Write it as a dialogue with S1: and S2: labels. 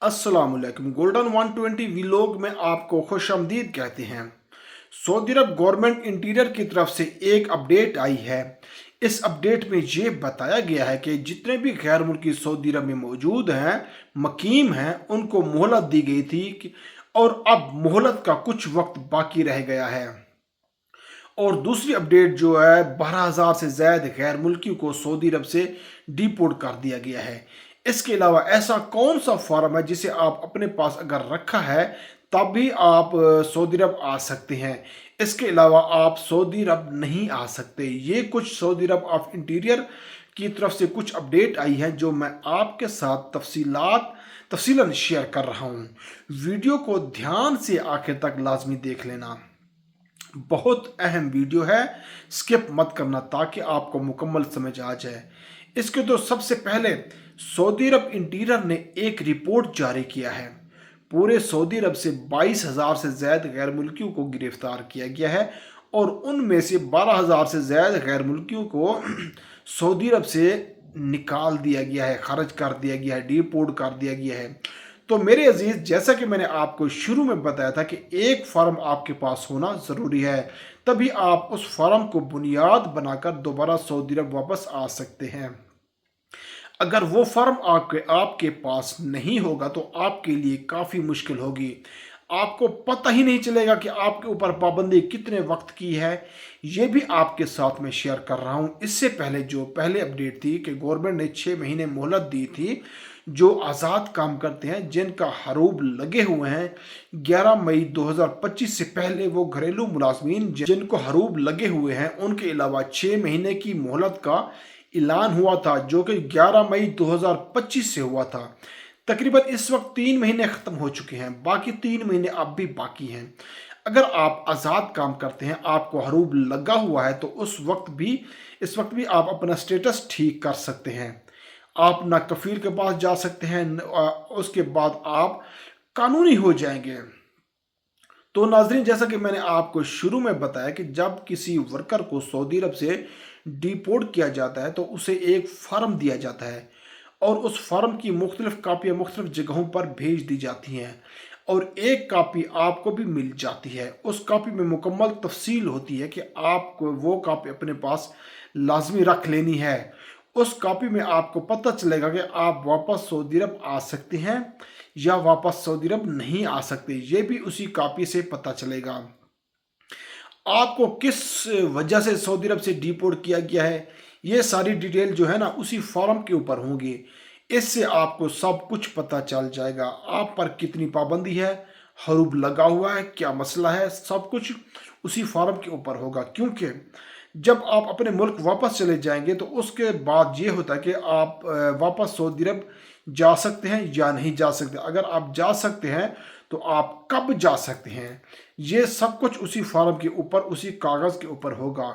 S1: अस्सलाम वालेकुम। Golden 120 vlog में आपको खुश आमदीद कहते हैं। सऊदी अरब गवर्नमेंट इंटीरियर की तरफ से एक अपडेट आई है। इस अपडेट में ये बताया गया है कि जितने भी गैर मुल्की सऊदी अरब में मौजूद हैं, मुकीम हैं, उनको मोहलत दी गई थी और अब मोहलत का कुछ वक्त बाकी रह गया है। और दूसरी अपडेट जो है, 12,000 से ज़्यादा गैर मुल्कियों को सऊदी अरब से डिपोर्ट कर दिया गया है। इसके अलावा ऐसा कौन सा फॉर्म है जिसे आप अपने पास अगर रखा है तब भी आप सऊदी अरब आ सकते हैं। इसके अलावा आप सऊदी अरब नहीं आ सकते। ये कुछ सऊदी अरब ऑफ इंटीरियर की तरफ से कुछ अपडेट आई है जो मैं आपके साथ तफसीलन शेयर कर रहा हूँ। वीडियो को ध्यान से आखिर तक लाजमी देख लेना। बहुत अहम वीडियो है, स्किप मत करना ताकि आपको मुकम्मल समझ आ जाए। इसके तो सबसे पहले सऊदी अरब इंटीरियर ने एक रिपोर्ट जारी किया है। पूरे सऊदी अरब से 22,000 से ज़्यादा गैर मुल्कियों को गिरफ्तार किया गया है और उनमें से 12,000 से ज़्यादा गैर मुल्कियों को सऊदी अरब से निकाल दिया गया है, खारिज कर दिया गया है, डिपोर्ट कर दिया गया है। तो मेरे अजीज, जैसा कि मैंने आपको शुरू में बताया था कि एक फॉर्म आपके पास होना ज़रूरी है, तभी आप उस फॉर्म को बुनियाद बनाकर दोबारा सऊदी अरब वापस आ सकते हैं। अगर वो फॉर्म आपके पास नहीं होगा तो आपके लिए काफ़ी मुश्किल होगी। आपको पता ही नहीं चलेगा कि आपके ऊपर पाबंदी कितने वक्त की है। ये भी आपके साथ में शेयर कर रहा हूँ। इससे पहले जो पहले अपडेट थी कि गवर्नमेंट ने 6 महीने मोहलत दी थी जो आज़ाद काम करते हैं, जिनका हरूब लगे हुए हैं 11 मई 2025 से पहले, वो घरेलू मुलाजमीन जिनको हरूब लगे हुए हैं, उनके अलावा 6 महीने की मोहलत का ऐलान हुआ था जो कि 11 मई 2025 से हुआ था। तकरीबन इस वक्त 3 महीने ख़त्म हो चुके हैं, बाकी 3 महीने अब भी बाकी हैं। अगर आप आज़ाद काम करते हैं, आपको हरूब लगा हुआ है, तो इस वक्त भी आप अपना स्टेटस ठीक कर सकते हैं। आप ना कफील के पास जा सकते हैं, उसके बाद आप कानूनी हो जाएंगे। तो नाजरीन, जैसा कि मैंने आपको शुरू में बताया कि जब किसी वर्कर को सऊदी अरब से डिपोर्ट किया जाता है तो उसे एक फार्म दिया जाता है और उस फार्म की मुख्तलिफ कापियाँ मुख्तलिफ जगहों पर भेज दी जाती हैं और एक कापी आपको भी मिल जाती है। उस कापी में मुकम्मल तफसील होती है कि आपको वो कापी अपने पास लाजमी रख लेनी है। उस कापी में आपको पता चलेगा कि आप वापस सऊदी अरब आ सकते हैं या वापस सऊदी अरब नहीं आ सकते। ये भी उसी कापी से पता चलेगा। आपको किस वजह से सऊदी अरब से डिपोर्ट किया गया है, ये सारी डिटेल जो है ना उसी फॉर्म के ऊपर होंगी। इससे आपको सब कुछ पता चल जाएगा। आप पर कितनी पाबंदी है, हरूब लगा हुआ है, क्या मसला है, सब कुछ उसी फॉर्म के ऊपर होगा। क्योंकि जब आप अपने मुल्क वापस चले जाएंगे तो उसके बाद ये होता है कि आप वापस सऊदी अरब जा सकते हैं या नहीं जा सकते। अगर आप जा सकते हैं तो आप कब जा सकते हैं, ये सब कुछ उसी फॉर्म के ऊपर, उसी कागज़ के ऊपर होगा।